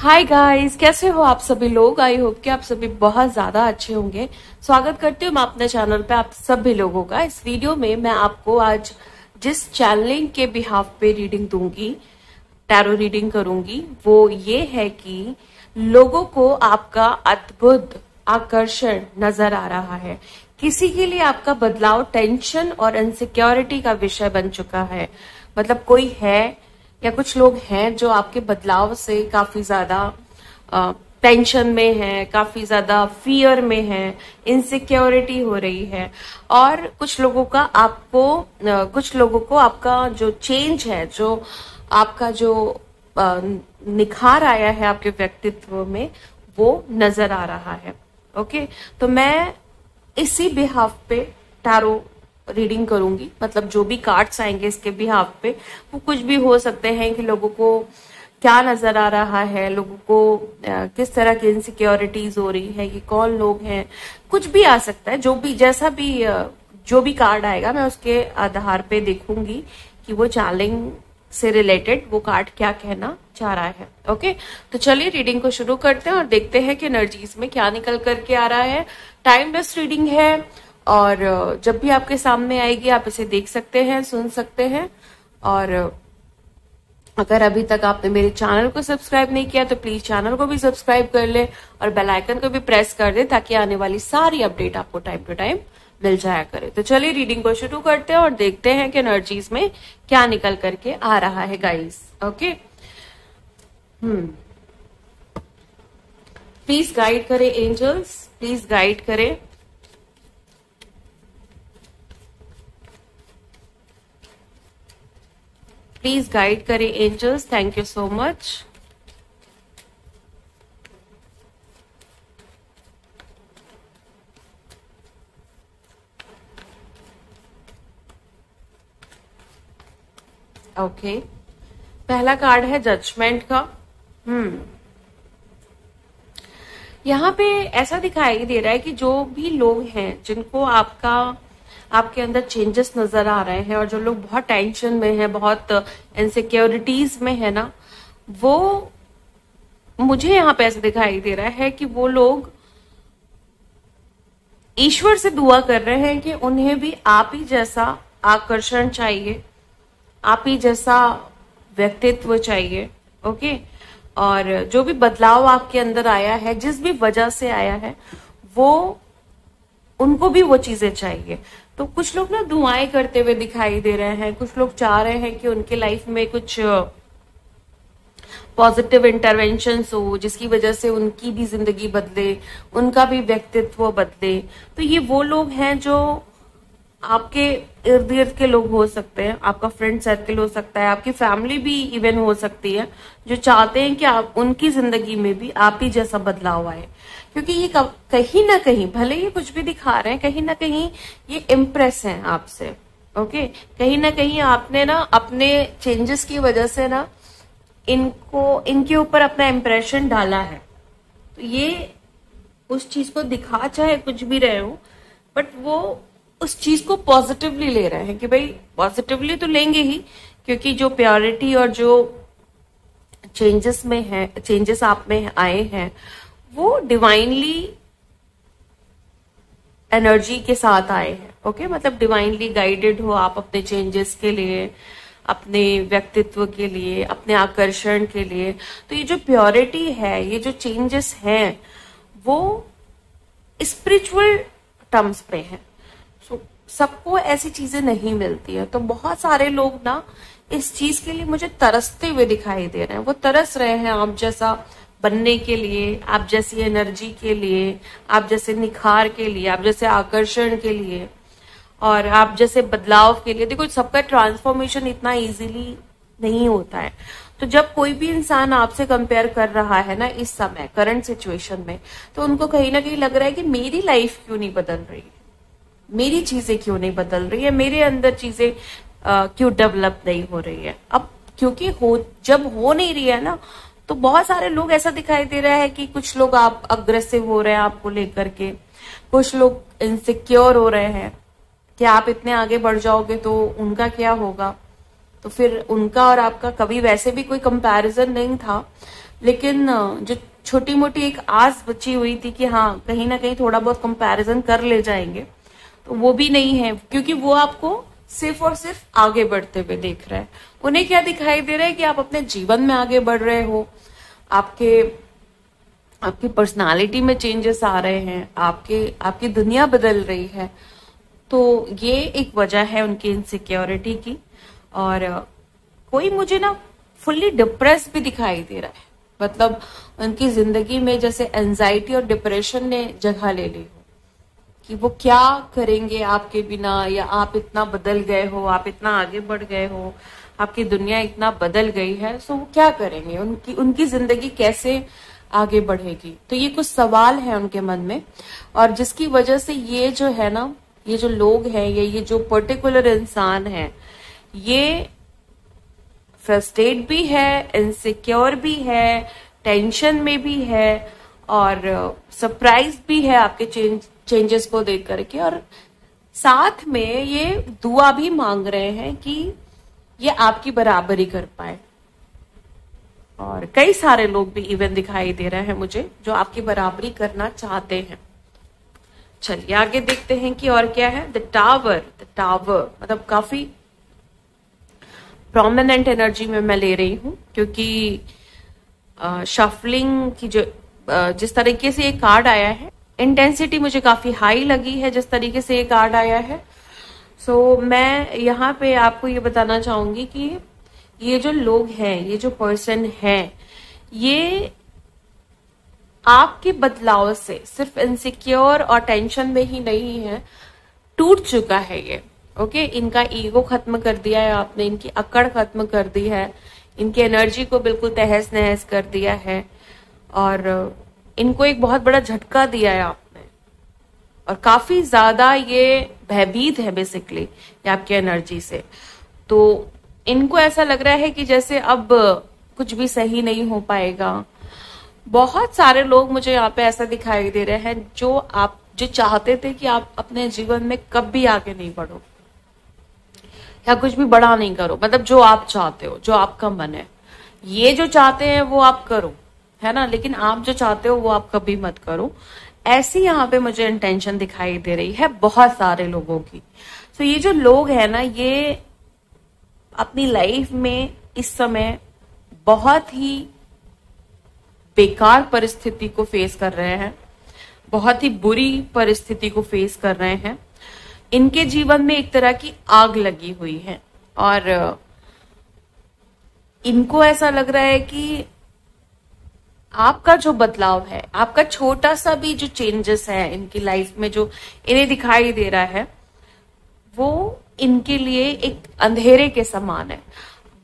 Hi guys, कैसे हो आप सभी लोग। आई होप कि आप सभी बहुत ज्यादा अच्छे होंगे। स्वागत करती हूँ मैं अपने चैनल पे आप सभी लोगों का। इस वीडियो में मैं आपको आज जिस चैनलिंग के बिहाफ पे रीडिंग दूंगी, टैरो रीडिंग करूंगी, वो ये है कि लोगों को आपका अद्भुत आकर्षण नजर आ रहा है। किसी के लिए आपका बदलाव टेंशन और इनसिक्योरिटी का विषय बन चुका है। मतलब कोई है या कुछ लोग हैं जो आपके बदलाव से काफी ज्यादा टेंशन में है, काफी ज्यादा फियर में है, इनसिक्योरिटी हो रही है। और कुछ लोगों को आपका जो चेंज है, जो आपका जो निखार आया है आपके व्यक्तित्व में, वो नजर आ रहा है। ओके, तो मैं इसी बिहाफ पे टैरो रीडिंग करूंगी। मतलब जो भी कार्ड्स आएंगे इसके बिहाफ पे, वो कुछ भी हो सकते हैं कि लोगों को क्या नजर आ रहा है, लोगों को किस तरह की इनसिक्योरिटीज हो रही है, ये कौन लोग हैं, कुछ भी आ सकता है। जो भी कार्ड आएगा मैं उसके आधार पे देखूंगी कि वो चैनलिंग से रिलेटेड वो कार्ड क्या कहना चाह रहा है। ओके, तो चलिए रीडिंग को शुरू करते हैं और देखते हैं कि एनर्जीज में क्या निकल करके आ रहा है। टाइम बेस्ड रीडिंग है और जब भी आपके सामने आएगी आप इसे देख सकते हैं, सुन सकते हैं। और अगर अभी तक आपने मेरे चैनल को सब्सक्राइब नहीं किया तो प्लीज चैनल को भी सब्सक्राइब कर ले और बेल आइकन को भी प्रेस कर दे, ताकि आने वाली सारी अपडेट आपको टाइम टू टाइम मिल जाया करे। तो चलिए रीडिंग को शुरू करते हैं और देखते हैं कि एनर्जीज में क्या निकल करके आ रहा है गाइस। ओके, प्लीज गाइड करें एंजल्स, प्लीज गाइड करें। प्लीज गाइड करें angels, thank you so much. Okay, पहला कार्ड है जजमेंट का। यहाँ पे ऐसा दिखाई दे रहा है कि जो भी लोग हैं जिनको आपके अंदर चेंजेस नजर आ रहे हैं और जो लोग बहुत टेंशन में हैं, बहुत इनसिक्योरिटीज में है ना, वो मुझे यहाँ पे ऐसा दिखाई दे रहा है कि वो लोग ईश्वर से दुआ कर रहे हैं कि उन्हें भी आप ही जैसा आकर्षण चाहिए, आप ही जैसा व्यक्तित्व चाहिए। ओके, और जो भी बदलाव आपके अंदर आया है, जिस भी वजह से आया है, वो उनको भी वो चीजें चाहिए। तो कुछ लोग ना दुआएं करते हुए दिखाई दे रहे हैं। कुछ लोग चाह रहे हैं कि उनके लाइफ में कुछ पॉजिटिव इंटरवेंशन हो, जिसकी वजह से उनकी भी जिंदगी बदले, उनका भी व्यक्तित्व बदले। तो ये वो लोग हैं जो आपके इर्द गिर्द के लोग हो सकते हैं, आपका फ्रेंड सर्कल हो सकता है, आपकी फैमिली भी इवन हो सकती है, जो चाहते हैं कि आप उनकी जिंदगी में भी आप ही जैसा बदलाव आए। क्योंकि ये कहीं ना कहीं, भले ये कुछ भी दिखा रहे हैं, कहीं ना कहीं ये इम्प्रेस है आपसे। ओके, कहीं ना कहीं आपने ना अपने चेंजेस की वजह से ना इनके ऊपर अपना इम्प्रेशन डाला है। तो ये उस चीज को दिखा चाहे कुछ भी रहे हो, बट वो उस चीज को पॉजिटिवली ले रहे हैं कि भाई पॉजिटिवली तो लेंगे ही, क्योंकि जो प्योरिटी और जो चेंजेस आप में आए हैं, वो डिवाइनली एनर्जी के साथ आए हैं। ओके, मतलब डिवाइनली गाइडेड हो आप अपने चेंजेस के लिए, अपने व्यक्तित्व के लिए, अपने आकर्षण के लिए। तो ये जो प्योरिटी है, ये जो चेंजेस हैं, वो स्पिरिचुअल टर्म्स पे है। सबको ऐसी चीजें नहीं मिलती है। तो बहुत सारे लोग ना इस चीज के लिए मुझे तरसते हुए दिखाई दे रहे हैं। वो तरस रहे हैं आप जैसा बनने के लिए, आप जैसी एनर्जी के लिए, आप जैसे निखार के लिए, आप जैसे आकर्षण के लिए और आप जैसे बदलाव के लिए। देखो, सबका ट्रांसफॉर्मेशन इतना इजीली नहीं होता है। तो जब कोई भी इंसान आपसे कंपेयर कर रहा है ना इस समय करंट सिचुएशन में, तो उनको कहीं ना कहीं लग रहा है कि मेरी लाइफ क्यों नहीं बदल रही, मेरी चीजें क्यों नहीं बदल रही है, मेरे अंदर चीजें क्यों डेवलप नहीं हो रही है। अब क्योंकि जब हो नहीं रही है ना, तो बहुत सारे लोग ऐसा दिखाई दे रहा है कि कुछ लोग आप अग्रेसिव हो रहे हैं आपको लेकर के, कुछ लोग इनसिक्योर हो रहे हैं कि आप इतने आगे बढ़ जाओगे तो उनका क्या होगा। तो फिर उनका और आपका कभी वैसे भी कोई कंपैरिजन नहीं था, लेकिन जो छोटी मोटी एक आस बची हुई थी कि हाँ कहीं ना कहीं थोड़ा बहुत कंपैरिजन कर ले जाएंगे, तो वो भी नहीं है, क्योंकि वो आपको सिर्फ और सिर्फ आगे बढ़ते हुए देख रहा है। उन्हें क्या दिखाई दे रहा है कि आप अपने जीवन में आगे बढ़ रहे हो, आपके आपकी पर्सनालिटी में चेंजेस आ रहे हैं, आपकी दुनिया बदल रही है। तो ये एक वजह है उनकी इनसिक्योरिटी की। और कोई मुझे ना फुल्ली डिप्रेस भी दिखाई दे रहा है, मतलब उनकी जिंदगी में जैसे एंजाइटी और डिप्रेशन ने जगह ले ली हो, कि वो क्या करेंगे आपके बिना, या आप इतना बदल गए हो, आप इतना आगे बढ़ गए हो, आपकी दुनिया इतना बदल गई है, सो वो क्या करेंगे, उनकी उनकी जिंदगी कैसे आगे बढ़ेगी। तो ये कुछ सवाल है उनके मन में, और जिसकी वजह से ये जो है ना, ये जो लोग हैं, ये जो पर्टिकुलर इंसान है, ये फ्रस्ट्रेट भी है, इनसिक्योर भी है, टेंशन में भी है, और सरप्राइज भी है आपके चेंजेस को देख करके। और साथ में ये दुआ भी मांग रहे हैं कि ये आपकी बराबरी कर पाए। और कई सारे लोग भी इवन दिखाई दे रहे हैं मुझे जो आपकी बराबरी करना चाहते हैं। चलिए आगे देखते हैं कि और क्या है। द टावर मतलब काफी प्रोमिनेंट एनर्जी में मैं ले रही हूं, क्योंकि शफलिंग की जो जिस तरीके से ये कार्ड आया है, इंटेंसिटी मुझे काफी हाई लगी है जिस तरीके से ये कार्ड आया है। सो मैं यहाँ पे आपको ये बताना चाहूंगी कि ये जो लोग हैं, ये जो पर्सन है, ये आपके बदलाव से सिर्फ इनसिक्योर और टेंशन में ही नहीं है, टूट चुका है ये। ओके, इनका ईगो खत्म कर दिया है आपने, इनकी अकड़ खत्म कर दी है, इनकी एनर्जी को बिल्कुल तहस नहस कर दिया है, और इनको एक बहुत बड़ा झटका दिया है आपने, और काफी ज्यादा ये भयभीत है बेसिकली आपकी एनर्जी से। तो इनको ऐसा लग रहा है कि जैसे अब कुछ भी सही नहीं हो पाएगा। बहुत सारे लोग मुझे यहाँ पे ऐसा दिखाई दे रहे हैं जो चाहते थे कि आप अपने जीवन में कभी आगे नहीं बढ़ो या कुछ भी बड़ा नहीं करो, मतलब जो आप चाहते हो, जो आपका मन है, ये जो चाहते हैं वो आप करो, है ना, लेकिन आप जो चाहते हो वो आप कभी मत करो। ऐसी यहाँ पे मुझे इंटेंशन दिखाई दे रही है बहुत सारे लोगों की। तो ये जो लोग हैं ना, ये अपनी लाइफ में इस समय बहुत ही बेकार परिस्थिति को फेस कर रहे हैं, बहुत ही बुरी परिस्थिति को फेस कर रहे हैं। इनके जीवन में एक तरह की आग लगी हुई है, और इनको ऐसा लग रहा है कि आपका जो बदलाव है, आपका छोटा सा भी जो चेंजेस है इनकी लाइफ में जो इन्हें दिखाई दे रहा है, वो इनके लिए एक अंधेरे के समान है।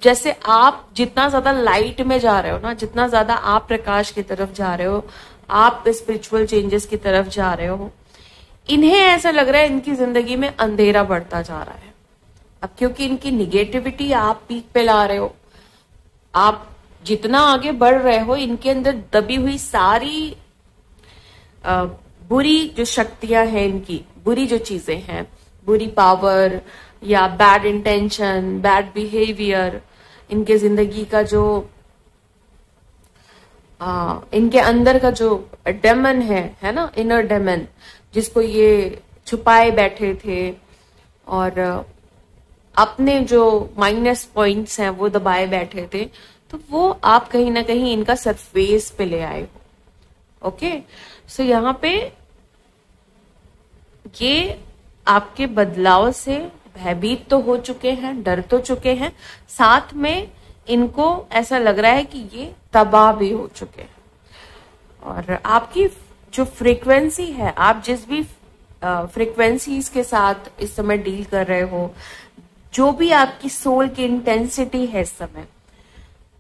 जैसे आप जितना ज्यादा लाइट में जा रहे हो ना, जितना ज्यादा आप प्रकाश की तरफ जा रहे हो, आप स्पिरिचुअल चेंजेस की तरफ जा रहे हो, इन्हें ऐसा लग रहा है इनकी जिंदगी में अंधेरा बढ़ता जा रहा है। अब क्योंकि इनकी निगेटिविटी आप पीक पे ला रहे हो, आप जितना आगे बढ़ रहे हो, इनके अंदर दबी हुई सारी बुरी जो शक्तियां हैं, इनकी बुरी जो चीजें हैं, बुरी पावर या बैड इंटेंशन, बैड बिहेवियर, इनके जिंदगी का जो इनके अंदर का जो डेमन है ना, इनर डेमन, जिसको ये छुपाए बैठे थे और अपने जो माइनस पॉइंट्स हैं वो दबाए बैठे थे, तो वो आप कहीं ना कहीं इनका सरफेस पे ले आए हो। ओके, सो यहाँ पे ये आपके बदलाव से भयभीत तो हो चुके हैं, डर तो चुके हैं, साथ में इनको ऐसा लग रहा है कि ये तबाह भी हो चुके हैं। और आपकी जो फ्रीक्वेंसी है, आप जिस भी फ्रीक्वेंसीज के साथ इस समय डील कर रहे हो, जो भी आपकी सोल की इंटेंसिटी है इस समय,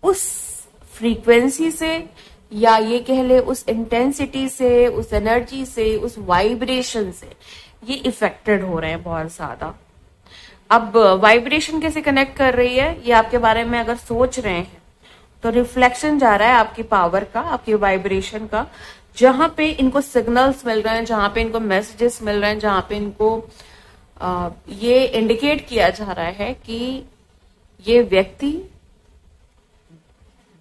उस फ्रीक्वेंसी से, या ये कह ले उस इंटेंसिटी से, उस एनर्जी से, उस वाइब्रेशन से ये इफेक्टेड हो रहे हैं बहुत ज्यादा। अब वाइब्रेशन कैसे कनेक्ट कर रही है, ये आपके बारे में अगर सोच रहे हैं तो रिफ्लेक्शन जा रहा है आपकी पावर का, आपकी वाइब्रेशन का, जहां पे इनको सिग्नल्स मिल रहे हैं, जहां पे इनको मैसेजेस मिल रहे हैं, जहां पे इनको ये इंडिकेट किया जा रहा है कि ये व्यक्ति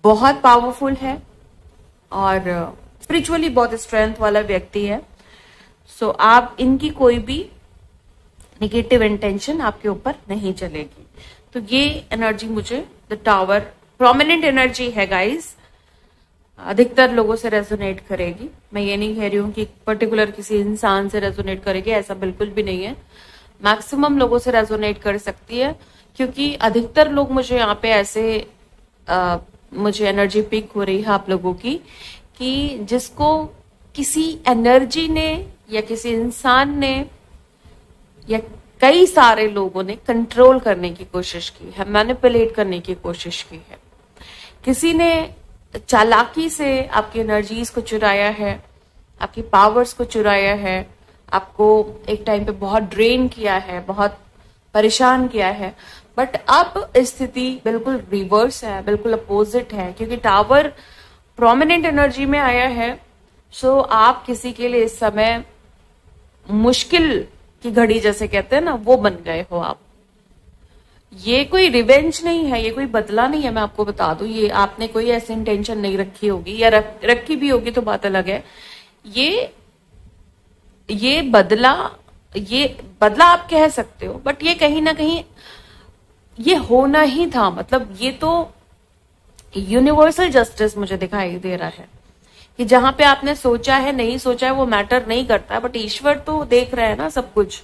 बहुत पावरफुल है, और स्पिरिचुअली बहुत स्ट्रेंथ वाला व्यक्ति है। सो आप इनकी कोई भी नेगेटिव इंटेंशन आपके ऊपर नहीं चलेगी। तो ये एनर्जी मुझे द टावर प्रोमिनेंट एनर्जी है गाइस, अधिकतर लोगों से रेजोनेट करेगी। मैं ये नहीं कह रही हूँ कि पर्टिकुलर किसी इंसान से रेजोनेट करेगी, ऐसा बिल्कुल भी नहीं है। मैक्सिमम लोगों से रेजोनेट कर सकती है, क्योंकि अधिकतर लोग मुझे यहाँ पे ऐसे मुझे एनर्जी पिक हो रही है आप लोगों की, कि जिसको किसी एनर्जी ने या किसी इंसान ने या कई सारे लोगों ने कंट्रोल करने की कोशिश की है, मैनिपुलेट करने की कोशिश की है। किसी ने चालाकी से आपकी एनर्जीज को चुराया है, आपकी पावर्स को चुराया है, आपको एक टाइम पे बहुत ड्रेन किया है, बहुत परेशान किया है। बट अब स्थिति बिल्कुल रिवर्स है, बिल्कुल अपोजिट है, क्योंकि टावर प्रोमिनेंट एनर्जी में आया है। सो आप किसी के लिए इस समय मुश्किल की घड़ी जैसे कहते हैं ना, वो बन गए हो आप। ये कोई रिवेंज नहीं है, ये कोई बदला नहीं है, मैं आपको बता दूं। ये आपने कोई ऐसी इंटेंशन नहीं रखी होगी, या रखी भी होगी तो बात अलग है। ये बदला आप कह सकते हो, बट ये कहीं ना कहीं ये होना ही था। मतलब ये तो यूनिवर्सल जस्टिस मुझे दिखाई दे रहा है कि जहां पे आपने सोचा है नहीं सोचा है वो मैटर नहीं करता, बट ईश्वर तो देख रहे हैं ना सब कुछ।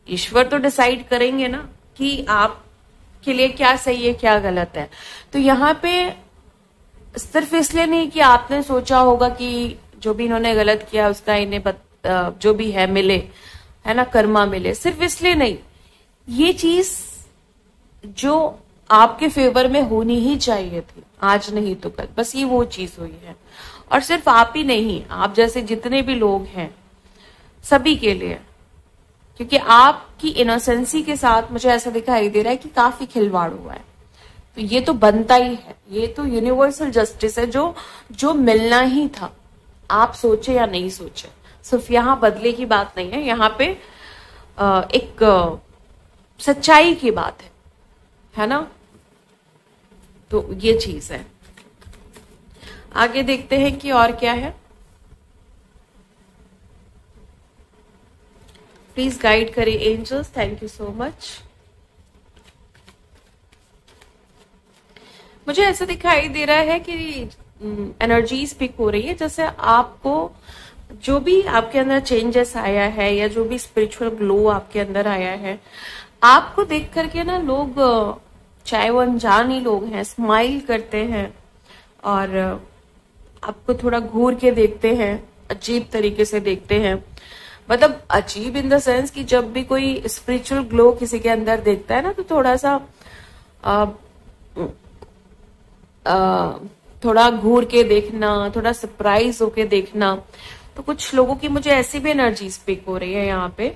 ईश्वर तो डिसाइड करेंगे ना कि आप के लिए क्या सही है क्या गलत है। तो यहाँ पे सिर्फ इसलिए नहीं कि आपने सोचा होगा कि जो भी इन्होंने गलत किया उसका इन्हें जो भी है मिले, है ना, कर्मा मिले, सिर्फ इसलिए नहीं। ये चीज जो आपके फेवर में होनी ही चाहिए थी, आज नहीं तो कल, बस ये वो चीज हुई है। और सिर्फ आप ही नहीं, आप जैसे जितने भी लोग हैं सभी के लिए, क्योंकि आपकी इनोसेंसी के साथ मुझे ऐसा दिखाई दे रहा है कि काफी खिलवाड़ हुआ है। तो ये तो बनता ही है, ये तो यूनिवर्सल जस्टिस है जो मिलना ही था, आप सोचे या नहीं सोचे। सिर्फ यहाँ बदले की बात नहीं है, यहाँ पे एक सच्चाई की बात है ना। तो ये चीज है। आगे देखते हैं कि और क्या है। प्लीज गाइड करिए angels, thank you so much. मुझे ऐसा दिखाई दे रहा है कि एनर्जी स्पीक हो रही है, जैसे आपको जो भी आपके अंदर चेंजेस आया है या जो भी स्पिरिचुअल ग्लो आपके अंदर आया है, आपको देख करके ना लोग, चाहे वो अनजान ही लोग हैं, स्माइल करते हैं और आपको थोड़ा घूर के देखते हैं, अजीब तरीके से देखते हैं। मतलब अजीब इन द सेंस कि जब भी कोई स्पिरिचुअल ग्लो किसी के अंदर देखता है ना, तो थोड़ा सा थोड़ा घूर के देखना, थोड़ा सरप्राइज होके देखना। तो कुछ लोगों की मुझे ऐसी भी एनर्जी स्पीक हो रही है यहाँ पे,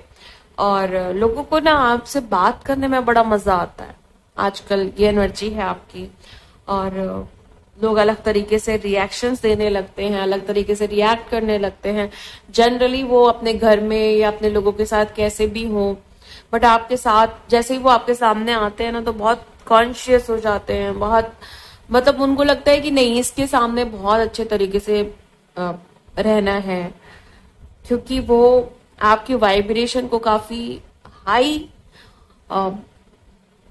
और लोगों को ना आपसे बात करने में बड़ा मजा आता है आजकल। ये एनर्जी है आपकी, और लोग अलग तरीके से रिएक्शंस देने लगते हैं, अलग तरीके से रिएक्ट करने लगते हैं। जनरली वो अपने घर में या अपने लोगों के साथ कैसे भी हो, बट आपके साथ जैसे ही वो आपके सामने आते हैं ना, तो बहुत कॉन्शियस हो जाते हैं, बहुत मतलब उनको लगता है कि नहीं, इसके सामने बहुत अच्छे तरीके से रहना है, क्योंकि वो आपकी वाइब्रेशन को काफी हाई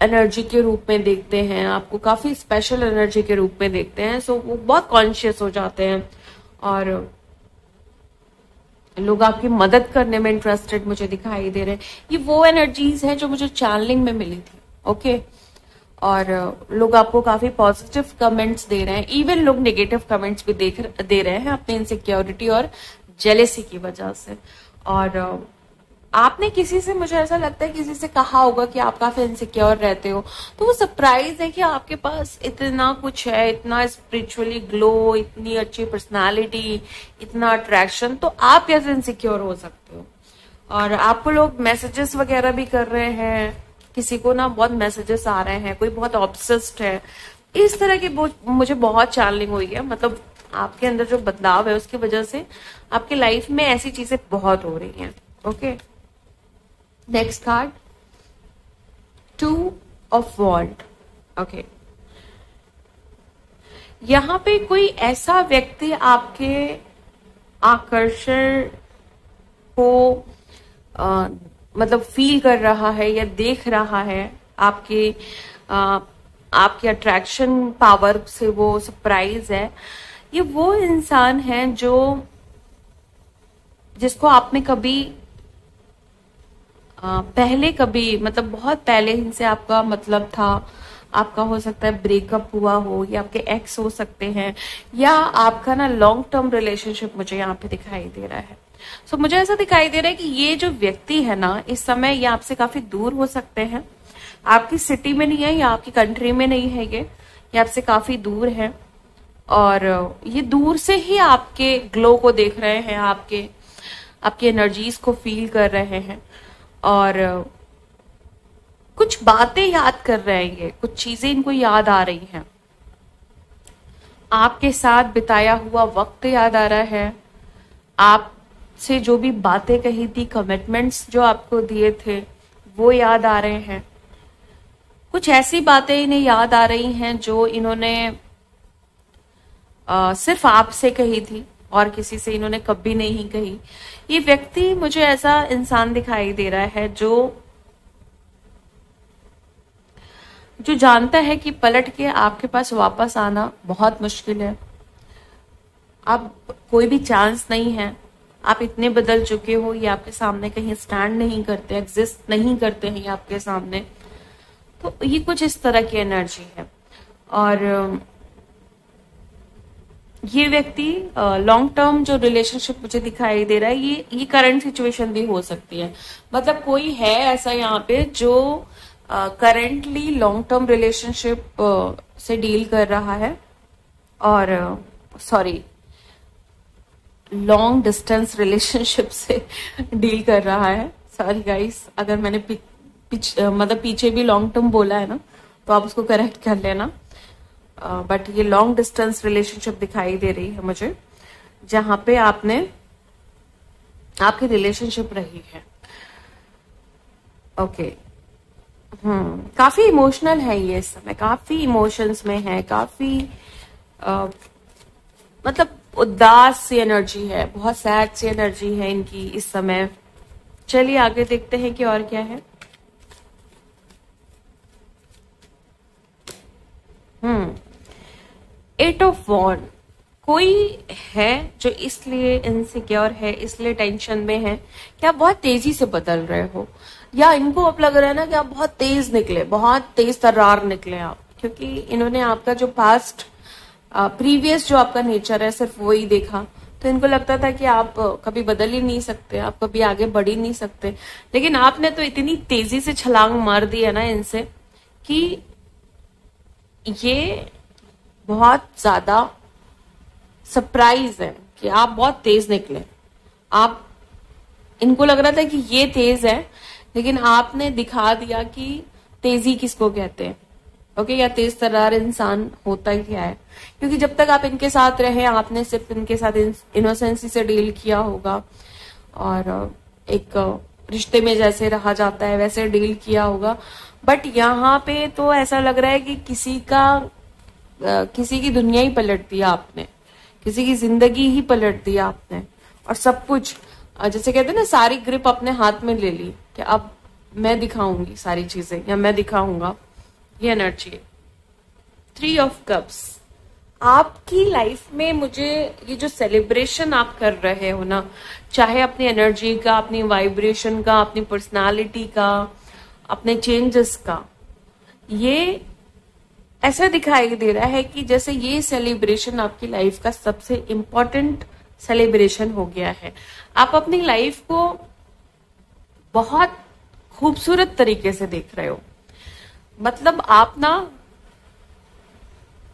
एनर्जी के रूप में देखते हैं, आपको काफी स्पेशल एनर्जी के रूप में देखते हैं। सो वो बहुत कॉन्शियस हो जाते हैं और लोग आपकी मदद करने में इंटरेस्टेड मुझे दिखाई दे रहे हैं। ये वो एनर्जीज हैं जो मुझे चैनलिंग में मिली थी, ओके। और लोग आपको काफी पॉजिटिव कमेंट्स दे रहे हैं, इवन लोग नेगेटिव कमेंट्स भी दे रहे हैं अपनी इनसिक्योरिटी और जेलेसी की वजह से। और आपने किसी से, मुझे ऐसा लगता है किसी से कहा होगा कि आप काफी इनसिक्योर रहते हो, तो वो सरप्राइज है कि आपके पास इतना कुछ है, इतना स्पिरिचुअली ग्लो, इतनी अच्छी पर्सनालिटी, इतना अट्रैक्शन, तो आप कैसे इनसिक्योर हो सकते हो। और आपको लोग मैसेजेस वगैरह भी कर रहे हैं, किसी को ना बहुत मैसेजेस आ रहे हैं, कोई बहुत ऑब्सेस्ड है, इस तरह की मुझे बहुत चैनलिंग हुई है। मतलब आपके अंदर जो बदलाव है उसकी वजह से आपकी लाइफ में ऐसी चीजें बहुत हो रही हैं, okay. Next card, 2 of Wands, okay. यहाँ पे कोई ऐसा व्यक्ति आपके आकर्षण को मतलब फील कर रहा है या देख रहा है, आपके आपके अट्रैक्शन पावर से वो सरप्राइज है। ये वो इंसान है जो जिसको आपने कभी पहले कभी मतलब बहुत पहले इनसे आपका मतलब था, आपका हो सकता है ब्रेकअप हुआ हो या आपके एक्स हो सकते हैं, या आपका ना लॉन्ग टर्म रिलेशनशिप मुझे यहाँ पे दिखाई दे रहा है। सो मुझे ऐसा दिखाई दे रहा है कि ये जो व्यक्ति है ना इस समय ये आपसे काफी दूर हो सकते हैं, आपकी सिटी में नहीं है या आपकी कंट्री में नहीं है, ये आपसे काफी दूर है और ये दूर से ही आपके ग्लो को देख रहे हैं, आपकी एनर्जीज को फील कर रहे हैं और कुछ बातें याद कर रहे हैं, ये कुछ चीजें इनको याद आ रही हैं, आपके साथ बिताया हुआ वक्त याद आ रहा है, आपसे जो भी बातें कही थी, कमिटमेंट्स जो आपको दिए थे वो याद आ रहे हैं। कुछ ऐसी बातें इन्हें याद आ रही हैं जो इन्होंने सिर्फ आपसे कही थी और किसी से इन्होंने कभी नहीं कही। ये व्यक्ति मुझे ऐसा इंसान दिखाई दे रहा है जो जानता है कि पलट के आपके पास वापस आना बहुत मुश्किल है, अब कोई भी चांस नहीं है, आप इतने बदल चुके हो, ये आपके सामने कहीं स्टैंड नहीं करते, एग्जिस्ट नहीं करते हैं ये आपके सामने। तो ये कुछ इस तरह की एनर्जी है और ये व्यक्ति लॉन्ग टर्म जो रिलेशनशिप मुझे दिखाई दे रहा है ये करंट सिचुएशन भी हो सकती है। मतलब कोई है ऐसा यहाँ पे जो करंटली लॉन्ग टर्म रिलेशनशिप से डील कर रहा है और सॉरी लॉन्ग डिस्टेंस रिलेशनशिप से डील कर रहा है। सॉरी गाइस, अगर मैंने मतलब पीछे भी लॉन्ग टर्म बोला है ना तो आप उसको करेक्ट कर लेना। बट ये लॉन्ग डिस्टेंस रिलेशनशिप दिखाई दे रही है मुझे, जहां पे आपकी रिलेशनशिप रही है। ओके काफी इमोशनल है ये इस समय, काफी इमोशंस में है, काफी मतलब उदास सी एनर्जी है, बहुत सैड सी एनर्जी है इनकी इस समय। चलिए आगे देखते हैं कि और क्या है। एट ऑफ वॉन्ड, कोई है जो इसलिए इनसिक्योर है, इसलिए टेंशन में है कि आप बहुत तेजी से बदल रहे हो, या इनको अब लग रहा है ना कि आप बहुत तेज निकले, बहुत तेज तर्रार निकले आप, क्योंकि इन्होंने आपका जो पास्ट प्रीवियस जो आपका नेचर है सिर्फ वही देखा, तो इनको लगता था कि आप कभी बदल ही नहीं सकते, आप कभी आगे बढ़ ही नहीं सकते। लेकिन आपने तो इतनी तेजी से छलांग मार दी है ना इनसे कि ये बहुत ज्यादा सरप्राइज है कि आप बहुत तेज निकले। आप इनको लग रहा था कि ये तेज है, लेकिन आपने दिखा दिया कि तेजी किसको कहते हैं। ओके, या तेज तर्रार इंसान होता ही क्या है, क्योंकि जब तक आप इनके साथ रहे आपने सिर्फ इनके साथ इनोसेंसी से डील किया होगा और एक रिश्ते में जैसे रहा जाता है वैसे डील किया होगा। बट यहाँ पे तो ऐसा लग रहा है कि किसी की दुनिया ही पलट दिया आपने, किसी की जिंदगी ही पलट दिया आपने, और सब कुछ जैसे कहते हैं ना सारी ग्रिप अपने हाथ में ले ली कि अब मैं दिखाऊंगी सारी चीजें या मैं दिखाऊंगा। ये एनर्जी है। 3 ऑफ कप्स, आपकी लाइफ में मुझे ये जो सेलिब्रेशन आप कर रहे हो ना, चाहे अपनी एनर्जी का, अपनी वाइब्रेशन का, अपनी पर्सनालिटी का, अपने चेंजेस का, ये ऐसा दिखाई दे रहा है कि जैसे ये सेलिब्रेशन आपकी लाइफ का सबसे इम्पोर्टेंट सेलिब्रेशन हो गया है। आप अपनी लाइफ को बहुत खूबसूरत तरीके से देख रहे हो। मतलब आप ना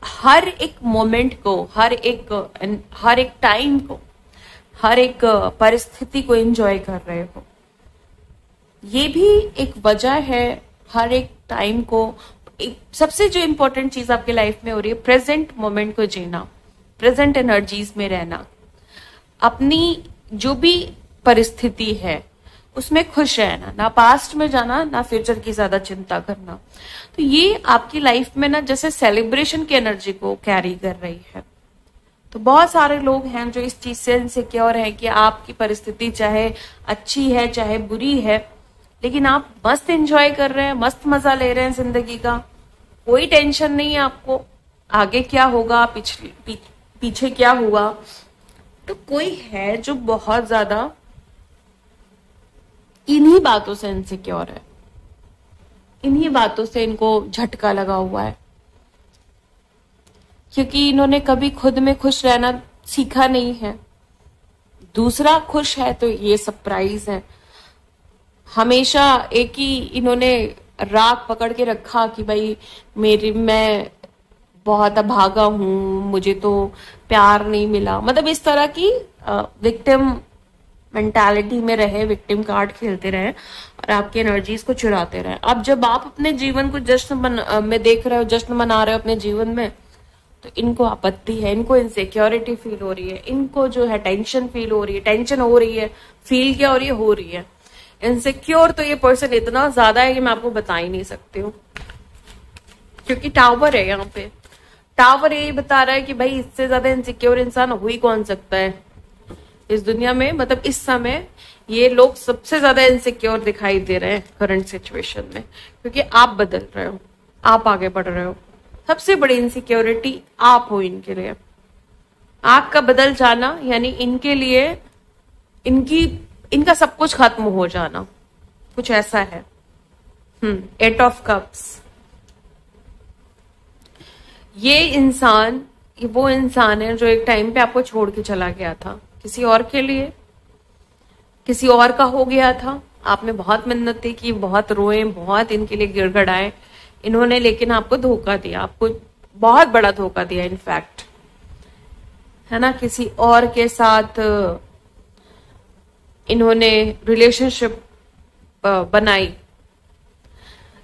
हर एक मोमेंट को, हर एक टाइम को, हर एक परिस्थिति को एंजॉय कर रहे हो। ये भी एक वजह है हर एक टाइम को, सबसे जो इम्पोर्टेंट चीज आपकी लाइफ में हो रही है प्रेजेंट मोमेंट को जीना, प्रेजेंट एनर्जीज में रहना, अपनी जो भी परिस्थिति है उसमें खुश रहना, ना पास्ट में जाना, ना फ्यूचर की ज्यादा चिंता करना। तो ये आपकी लाइफ में ना जैसे सेलिब्रेशन की एनर्जी को कैरी कर रही है। तो बहुत सारे लोग हैं जो इस चीज से इनसिक्योर है कि आपकी परिस्थिति चाहे अच्छी है चाहे बुरी है, लेकिन आप मस्त एंजॉय कर रहे हैं, मस्त मजा ले रहे हैं जिंदगी का, कोई टेंशन नहीं है आपको आगे क्या होगा, पीछे क्या हुआ। तो कोई है जो बहुत ज्यादा इन्हीं बातों से इनसिक्योर है, इन्हीं बातों से इनको झटका लगा हुआ है, क्योंकि इन्होंने कभी खुद में खुश रहना सीखा नहीं है। दूसरा खुश है तो ये सरप्राइज है। हमेशा एक ही इन्होंने राग पकड़ के रखा कि भाई मैं बहुत अभागा हूं, मुझे तो प्यार नहीं मिला, मतलब इस तरह की विक्टिम मेंटालिटी में रहे, विक्टिम कार्ड खेलते रहे और आपकी एनर्जीज को चुराते रहे। अब जब आप अपने जीवन को जश्न में देख रहे हो, जश्न मना रहे हो अपने जीवन में, तो इनको आपत्ति है, इनको इनसिक्योरिटी फील हो रही है, इनको जो है टेंशन फील हो रही है, टेंशन हो रही है, फील क्या हो रही है, हो रही है इनसिक्योर। तो ये पर्सन इतना ज्यादा है कि मैं आपको बता ही नहीं सकती हूँ, क्योंकि टावर है यहाँ पे। टावर यही बता रहा है कि भाई इससे ज्यादा इनसिक्योर इंसान हो ही कौन सकता है इस दुनिया में। मतलब इस समय ये लोग सबसे ज्यादा इनसिक्योर दिखाई दे रहे हैं करंट सिचुएशन में, क्योंकि आप बदल रहे हो, आप आगे बढ़ रहे हो। सबसे बड़ी इनसिक्योरिटी आप हो इनके लिए। आपका बदल जाना यानी इनके लिए इनका सब कुछ खत्म हो जाना, कुछ ऐसा है। 8 ऑफ कप्स। ये इंसान वो इंसान है जो एक टाइम पे आपको छोड़ के चला गया था किसी और के लिए, किसी और का हो गया था। आपने बहुत मिन्नतें की, बहुत रोए, बहुत इनके लिए गिड़गिड़ाए इन्होंने, लेकिन आपको धोखा दिया, आपको बहुत बड़ा धोखा दिया इनफैक्ट, है ना। किसी और के साथ इन्होंने रिलेशनशिप बनाई।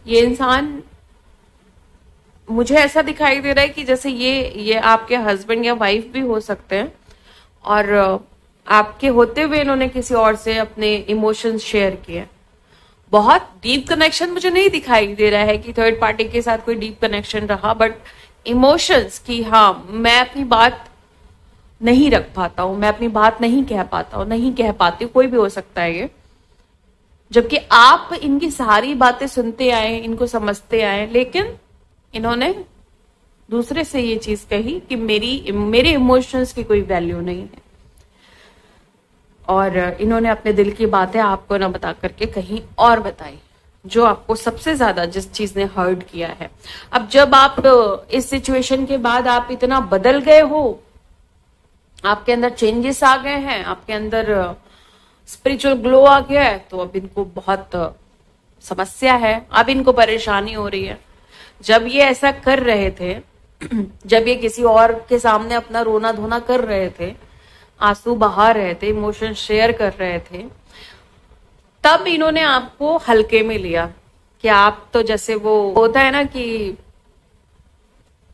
ये इंसान मुझे ऐसा दिखाई दे रहा है कि जैसे ये आपके हस्बैंड या वाइफ भी हो सकते हैं, और आपके होते हुए इन्होंने किसी और से अपने इमोशंस शेयर किए। बहुत डीप कनेक्शन मुझे नहीं दिखाई दे रहा है कि थर्ड पार्टी के साथ कोई डीप कनेक्शन रहा, बट इमोशंस की, हाँ मैं अपनी बात नहीं रख पाता हूं, मैं अपनी बात नहीं कह पाता हूं, नहीं कह पाती हूं, कोई भी हो सकता है ये। जबकि आप इनकी सारी बातें सुनते आए, इनको समझते आए, लेकिन इन्होंने दूसरे से ये चीज कही कि मेरे इमोशंस की कोई वैल्यू नहीं है, और इन्होंने अपने दिल की बातें आपको ना बता करके कहीं और बताई, जो आपको सबसे ज्यादा जिस चीज ने हर्ट किया है। अब जब आप इस सिचुएशन के बाद आप इतना बदल गए हो, आपके अंदर चेंजेस आ गए हैं, आपके अंदर स्पिरिचुअल ग्लो आ गया है, तो अब इनको बहुत समस्या है, अब इनको परेशानी हो रही है। जब ये ऐसा कर रहे थे, जब ये किसी और के सामने अपना रोना धोना कर रहे थे, आंसू बहा रहे थे, इमोशन शेयर कर रहे थे, तब इन्होंने आपको हल्के में लिया कि आप तो जैसे वो होता है ना कि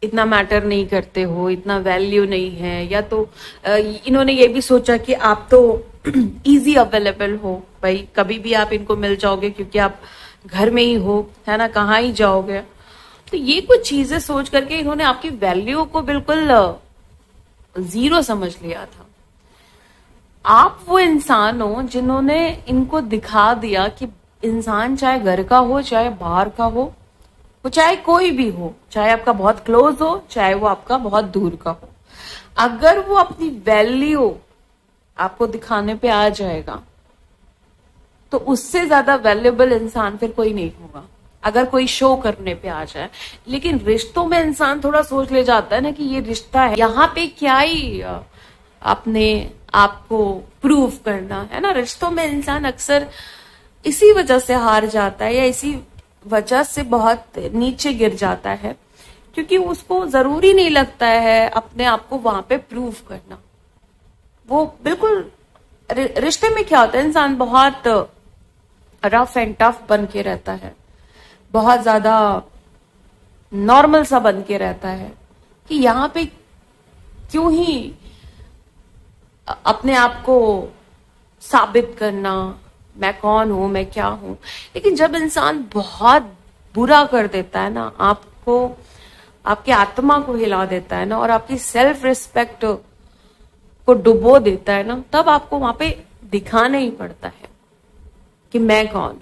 इतना मैटर नहीं करते हो, इतना वैल्यू नहीं है, या तो इन्होंने ये भी सोचा कि आप तो इजी अवेलेबल हो, भाई कभी भी आप इनको मिल जाओगे क्योंकि आप घर में ही हो, है ना, कहाँ ही जाओगे। तो ये कुछ चीजें सोच करके इन्होंने आपकी वैल्यू को बिल्कुल जीरो समझ लिया था। आप वो इंसान हो जिन्होंने इनको दिखा दिया कि इंसान चाहे घर का हो, चाहे बाहर का हो, वो चाहे कोई भी हो, चाहे आपका बहुत क्लोज हो, चाहे वो आपका बहुत दूर का हो, अगर वो अपनी वैल्यू आपको दिखाने पे आ जाएगा तो उससे ज्यादा वैल्यूएबल इंसान फिर कोई नहीं होगा, अगर कोई शो करने पे आ जाए। लेकिन रिश्तों में इंसान थोड़ा सोच ले जाता है ना कि ये रिश्ता है, यहाँ पे क्या ही अपने आपको प्रूव करना है ना। रिश्तों में इंसान अक्सर इसी वजह से हार जाता है, या इसी वजह से बहुत नीचे गिर जाता है, क्योंकि उसको जरूरी नहीं लगता है अपने आप को वहां पे प्रूव करना। वो बिल्कुल रिश्ते में क्या होता है, इंसान बहुत रफ एंड टफ बन के रहता है, बहुत ज्यादा नॉर्मल सा बन के रहता है कि यहाँ पे क्यों ही अपने आप को साबित करना, मैं कौन हूं, मैं क्या हूं। लेकिन जब इंसान बहुत बुरा कर देता है ना, आपको, आपकी आत्मा को हिला देता है ना, और आपकी सेल्फ रिस्पेक्ट को डुबो देता है ना, तब आपको वहां पे दिखाना ही पड़ता है कि मैं कौन,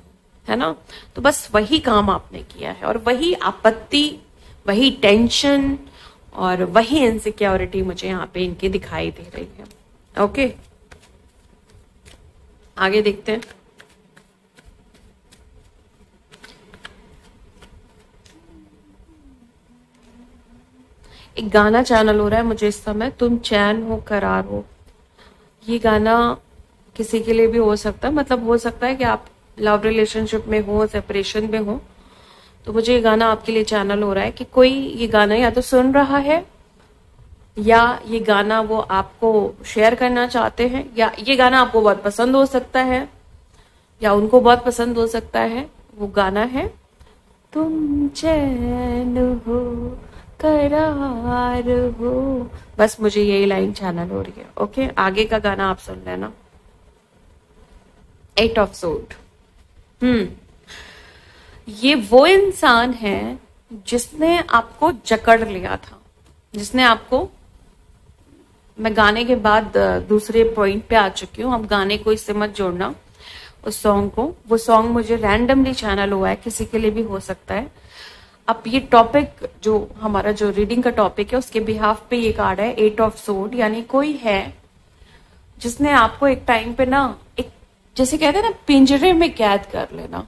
है ना। तो बस वही काम आपने किया है, और वही आपत्ति, वही टेंशन और वही इनसिक्योरिटी मुझे यहाँ पे इनकी दिखाई दे रही है। ओके, आगे देखते हैं। एक गाना चैनल हो रहा है मुझे इस समय, तुम चैन हो करार हो। ये गाना किसी के लिए भी हो सकता है, मतलब हो सकता है कि आप लव रिलेशनशिप में हो, सेपरेशन में हो, तो मुझे ये गाना आपके लिए चैनल हो रहा है कि कोई ये गाना या तो सुन रहा है, या ये गाना वो आपको शेयर करना चाहते हैं, या ये गाना आपको बहुत पसंद हो सकता है, या उनको बहुत पसंद हो सकता है। वो गाना है तुम चैन हो करार हो। बस मुझे यही लाइन चैनल हो रही है। ओके, आगे का गाना आप सुन लेना। 8 ऑफ सोर्ड। ये वो इंसान है जिसने आपको जकड़ लिया था, जिसने आपको, मैं गाने के बाद दूसरे पॉइंट पे आ चुकी हूँ, अब गाने को इससे मत जोड़ना, उस सॉन्ग को। वो सॉन्ग मुझे रैंडमली चैनल हुआ है, किसी के लिए भी हो सकता है। अब ये टॉपिक, जो हमारा जो रीडिंग का टॉपिक है, उसके बिहाफ पे ये कार्ड है 8 ऑफ सोर्ड, यानी कोई है जिसने आपको एक टाइम पे ना, एक जैसे कहते हैं ना, पिंजरे में कैद कर लेना।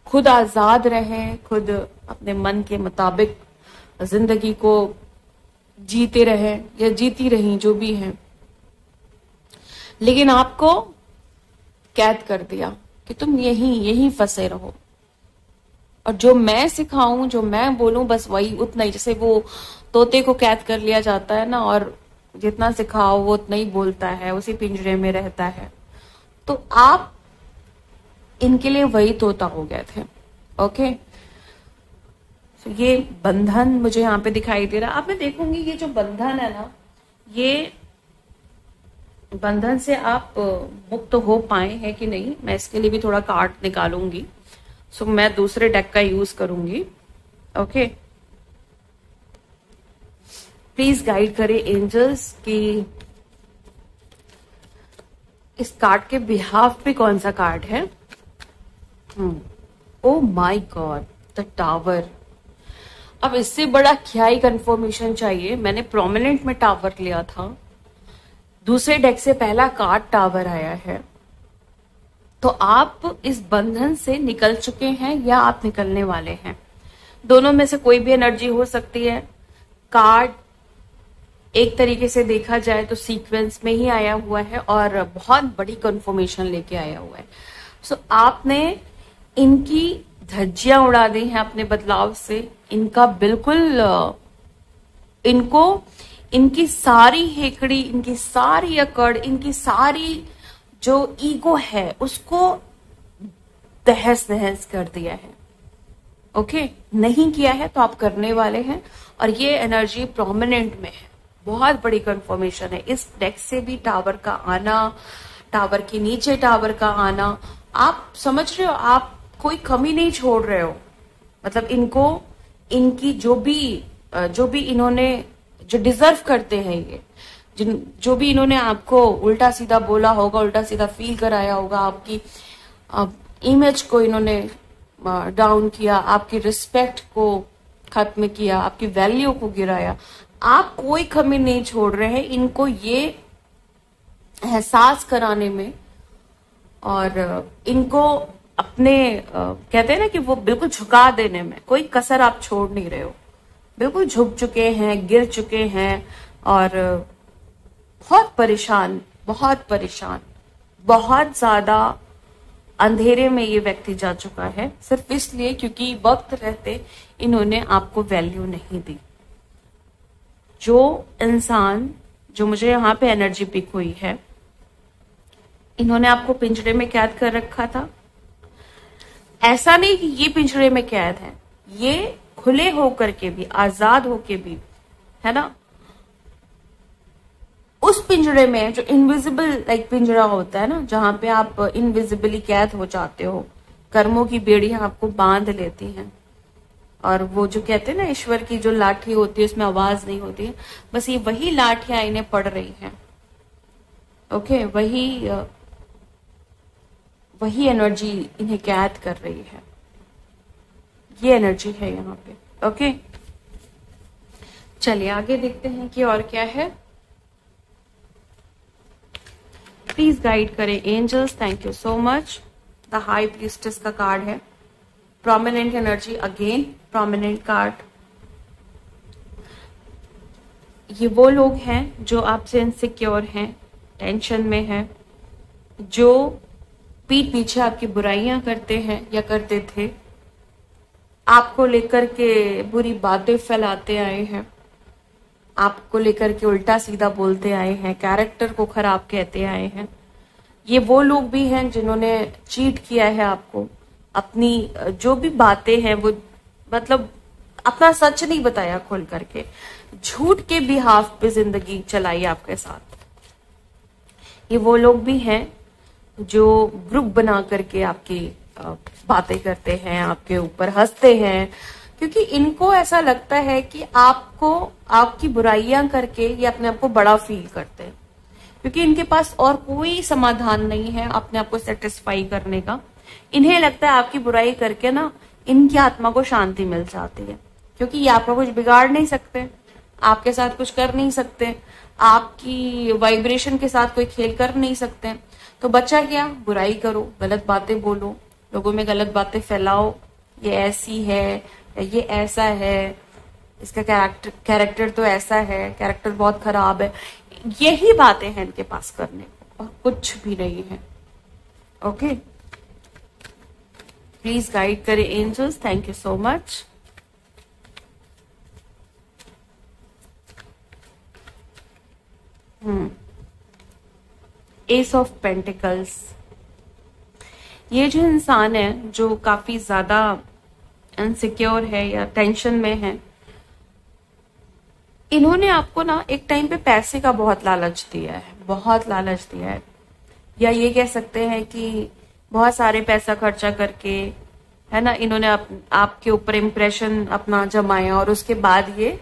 खुद आजाद रहे, खुद अपने मन के मुताबिक जिंदगी को जीते रहे या जीती रही, जो भी है, लेकिन आपको कैद कर दिया कि तुम यहीं फंसे रहो, और जो मैं सिखाऊं, जो मैं बोलूं, बस वही उतना ही। जैसे वो तोते को कैद कर लिया जाता है ना, और जितना सिखाओ वो उतना ही बोलता है, उसी पिंजरे में रहता है। तो आप इनके लिए वही तोता हो गए थे। ओके, तो ये बंधन मुझे यहाँ पे दिखाई दे रहा है। अब मैं देखूंगी ये जो बंधन है ना, ये बंधन से आप मुक्त हो पाए हैं कि नहीं। मैं इसके लिए भी थोड़ा कार्ड निकालूंगी, सो मैं दूसरे डेक का यूज करूंगी। ओके, प्लीज गाइड करें एंजल्स कि इस कार्ड के बिहाफ पे कौन सा कार्ड है। Oh my God, the tower. अब इससे बड़ा क्या ही कंफर्मेशन चाहिए। मैंने प्रोमिनेंट में टावर लिया था, दूसरे डेक से पहला कार्ड टावर आया है। तो आप इस बंधन से निकल चुके हैं या आप निकलने वाले हैं, दोनों में से कोई भी एनर्जी हो सकती है। कार्ड एक तरीके से देखा जाए तो सीक्वेंस में ही आया हुआ है और बहुत बड़ी कंफर्मेशन लेके आया हुआ है। सो आपने इनकी धज्जियां उड़ा दी हैं अपने बदलाव से। इनका बिल्कुल, इनको, इनकी सारी हेकड़ी, इनकी सारी अकड़, इनकी सारी जो ईगो है, उसको तहस नहस कर दिया है। ओके, नहीं किया है तो आप करने वाले हैं, और ये एनर्जी प्रोमिनेंट में है। बहुत बड़ी कंफर्मेशन है। इस डेक से भी टावर का आना, टावर के नीचे टावर का आना, आप समझ रहे हो, आप कोई कमी नहीं छोड़ रहे हो। मतलब इनको, इनकी जो भी इन्होंने, जो डिजर्व करते हैं ये, जो भी इन्होंने आपको उल्टा सीधा बोला होगा, उल्टा सीधा फील कराया होगा, आपकी इमेज को इन्होंने डाउन किया, आपकी रिस्पेक्ट को खत्म किया, आपकी वैल्यू को गिराया, आप कोई कमी नहीं छोड़ रहे हैं इनको ये एहसास कराने में, और इनको अपने कहते हैं ना कि वो बिल्कुल झुका देने में कोई कसर आप छोड़ नहीं रहे हो। बिल्कुल झुक चुके हैं, गिर चुके हैं, और बहुत परेशान, बहुत परेशान, बहुत ज्यादा अंधेरे में ये व्यक्ति जा चुका है, सिर्फ इसलिए क्योंकि वक्त रहते इन्होंने आपको वैल्यू नहीं दी। जो इंसान, जो मुझे यहाँ पे एनर्जी पिक हुई है, इन्होंने आपको पिंजरे में कैद कर रखा था। ऐसा नहीं कि ये पिंजरे में कैद है, ये खुले होकर के भी, आजाद होकर भी, है ना, उस पिंजरे में जो इनविजिबल लाइक पिंजरा होता है ना, जहां पे आप इनविजिबली कैद हो जाते हो, कर्मों की बेड़ियां आपको बांध लेती हैं, और वो जो कहते हैं ना ईश्वर की जो लाठी होती है उसमें आवाज नहीं होती है, बस ये वही लाठियां इन्हें पड़ रही हैं। ओके, वही एनर्जी इन्हें कैद कर रही है, ये एनर्जी है यहाँ पे। ओके, चलिए आगे देखते हैं कि और क्या है। प्लीज गाइड करें angels, thank you so much. The high priestess का कार्ड है, prominent energy, again prominent card. ये वो लोग हैं जो आपसे इनसिक्योर हैं, टेंशन में हैं, जो पीठ पीछे आपकी बुराइयां करते हैं या करते थे, आपको लेकर के बुरी बातें फैलाते आए हैं, आपको लेकर के उल्टा सीधा बोलते आए हैं, कैरेक्टर को खराब कहते आए हैं। ये वो लोग भी हैं जिन्होंने चीट किया है आपको, अपनी जो भी बातें हैं वो मतलब अपना सच नहीं बताया खोल करके, झूठ के बिहाफ पे जिंदगी चलाई आपके साथ। ये वो लोग भी हैं जो ग्रुप बना करके आपकी बातें करते हैं, आपके ऊपर हंसते हैं, क्योंकि इनको ऐसा लगता है कि आपको आपकी बुराइयां करके ये अपने आप को बड़ा फील करते हैं, क्योंकि इनके पास और कोई समाधान नहीं है अपने आप को सेटिस्फाई करने का। इन्हें लगता है आपकी बुराई करके ना इनकी आत्मा को शांति मिल जाती है, क्योंकि ये आपका कुछ बिगाड़ नहीं सकते, आपके साथ कुछ कर नहीं सकते, आपकी वाइब्रेशन के साथ कोई खेल कर नहीं सकते। तो बचा क्या, बुराई करो, गलत बातें बोलो, लोगों में गलत बातें फैलाओ, ये ऐसी है, ये ऐसा है, इसका कैरेक्टर तो ऐसा है, कैरेक्टर बहुत खराब है। यही बातें हैं इनके पास करने को, और कुछ भी नहीं है। ओके, प्लीज गाइड करें angels, thank you so much. Ace of pentacles. ये जो इंसान है जो काफी ज्यादा इनसिक्योर है या टेंशन में है, इन्होंने आपको ना एक टाइम पे पैसे का बहुत लालच दिया है, बहुत लालच दिया है, या ये कह सकते हैं कि बहुत सारे पैसा खर्चा करके, है ना, इन्होंने आपके ऊपर इम्प्रेशन अपना जमाया, और उसके बाद ये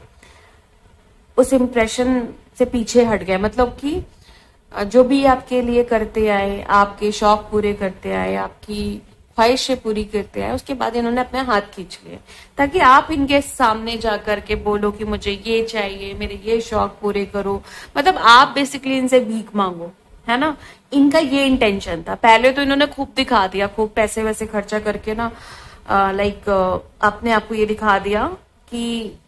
उस इम्प्रेशन से पीछे हट गए। मतलब कि जो भी आपके लिए करते आए, आपके शौक पूरे करते आए, आपकी ख्वाहिशें पूरी करते आए, उसके बाद इन्होंने अपने हाथ खींच लिए ताकि आप इनके सामने जाकर के बोलो कि मुझे ये चाहिए, मेरे ये शौक पूरे करो। मतलब आप बेसिकली इनसे भीख मांगो, है ना, इनका ये इंटेंशन था। पहले तो इन्होंने खूब दिखा दिया, खूब पैसे वैसे खर्चा करके ना लाइक अपने आप को ये दिखा दिया कि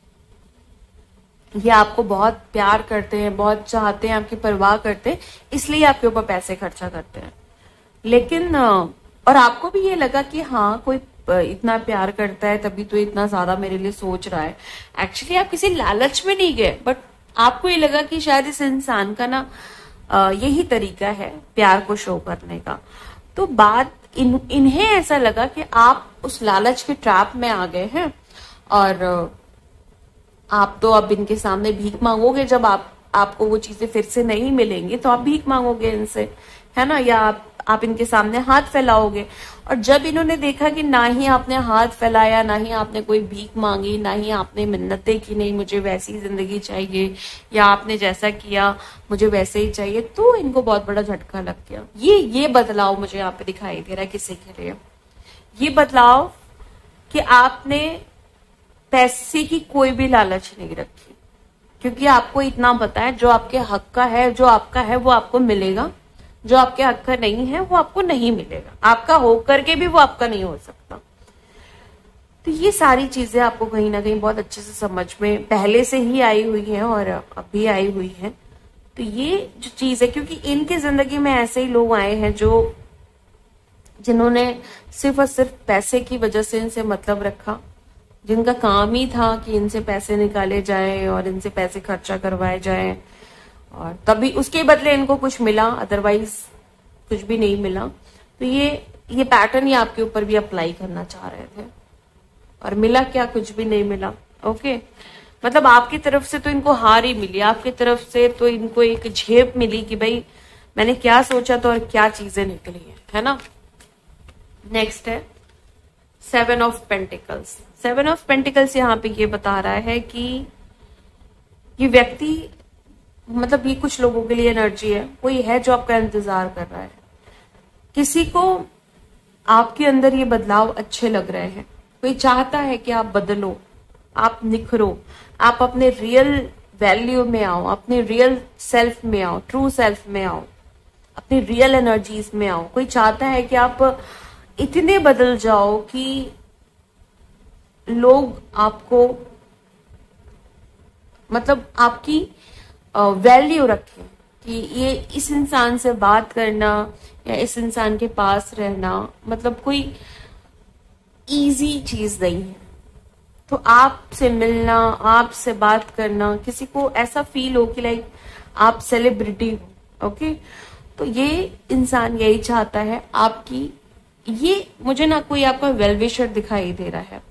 ये आपको बहुत प्यार करते हैं, बहुत चाहते हैं, आपकी परवाह करते हैं, इसलिए आपके ऊपर पैसे खर्चा करते हैं। लेकिन और आपको भी ये लगा कि हाँ कोई इतना प्यार करता है तभी तो इतना ज्यादा मेरे लिए सोच रहा है। एक्चुअली आप किसी लालच में नहीं गए, बट आपको ये लगा कि शायद इस इंसान का ना यही तरीका है प्यार को शो करने का। तो बात इन्हें ऐसा लगा कि आप उस लालच के ट्रैप में आ गए हैं, और आप तो अब इनके सामने भीख मांगोगे। जब आपको वो चीजें फिर से नहीं मिलेंगी तो आप भीख मांगोगे इनसे, है ना, या आप इनके सामने हाथ फैलाओगे। और जब इन्होंने देखा कि ना ही आपने हाथ फैलाया, ना ही आपने कोई भीख मांगी, ना ही आपने मिन्नतें की, नहीं मुझे वैसी जिंदगी चाहिए, या आपने जैसा किया मुझे वैसे ही चाहिए, तो इनको बहुत बड़ा झटका लग गया। ये बदलाव मुझे यहाँ पे दिखाई दे रहा है किसी के लिए। ये बदलाव कि आपने पैसे की कोई भी लालच नहीं रखी, क्योंकि आपको इतना पता है जो आपके हक का है, जो आपका है वो आपको मिलेगा, जो आपके हक का नहीं है वो आपको नहीं मिलेगा, आपका हो करके भी वो आपका नहीं हो सकता। तो ये सारी चीजें आपको कहीं ना कहीं बहुत अच्छे से समझ में पहले से ही आई हुई है और अभी आई हुई है। तो ये जो चीज है, क्योंकि इनके जिंदगी में ऐसे ही लोग आए हैं जिन्होंने सिर्फ और सिर्फ पैसे की वजह से इनसे मतलब रखा, जिनका काम ही था कि इनसे पैसे निकाले जाए और इनसे पैसे खर्चा करवाए जाए, और तभी उसके बदले इनको कुछ मिला, अदरवाइज कुछ भी नहीं मिला। तो ये पैटर्न ही आपके ऊपर भी अप्लाई करना चाह रहे थे, और मिला क्या, कुछ भी नहीं मिला। ओके, मतलब आपकी तरफ से तो इनको हार ही मिली, आपकी तरफ से तो इनको एक झेप मिली कि भाई मैंने क्या सोचा था और क्या चीजें निकली है ना। नेक्स्ट है 7 ऑफ पेंटिकल्स। 7 ऑफ पेंटिकल्स यहाँ पे ये बता रहा है कि ये व्यक्ति, मतलब ये कुछ लोगों के लिए एनर्जी है, कोई है जो आपका इंतजार कर रहा है, किसी को आपके अंदर ये बदलाव अच्छे लग रहे हैं, कोई चाहता है कि आप बदलो, आप निखरो, आप अपने रियल वैल्यू में आओ, अपने रियल सेल्फ में आओ, ट्रू सेल्फ में आओ, अपनी रियल एनर्जीज में आओ। कोई चाहता है कि आप इतने बदल जाओ कि लोग आपको, मतलब आपकी वैल्यू रखें कि ये इस इंसान से बात करना या इस इंसान के पास रहना मतलब कोई इजी चीज नहीं है। तो आपसे मिलना, आपसे बात करना, किसी को ऐसा फील हो कि लाइक आप सेलिब्रिटी हो। ओके, तो ये इंसान यही चाहता है आपकी। ये मुझे ना कोई आपका वेलविशर दिखाई दे रहा है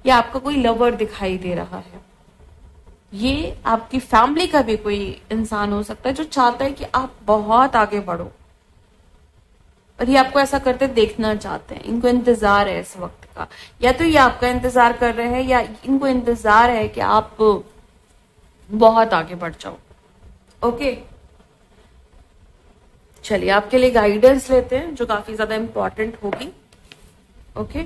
या आपका कोई लवर दिखाई दे रहा है, ये आपकी फैमिली का भी कोई इंसान हो सकता है जो चाहता है कि आप बहुत आगे बढ़ो, और ये आपको ऐसा करते देखना चाहते हैं। इनको इंतजार है इस वक्त का, या तो ये आपका इंतजार कर रहे हैं या इनको इंतजार है कि आप बहुत आगे बढ़ जाओ। ओके, चलिए आपके लिए गाइडेंस लेते हैं जो काफी ज्यादा इंपॉर्टेंट होगी। ओके,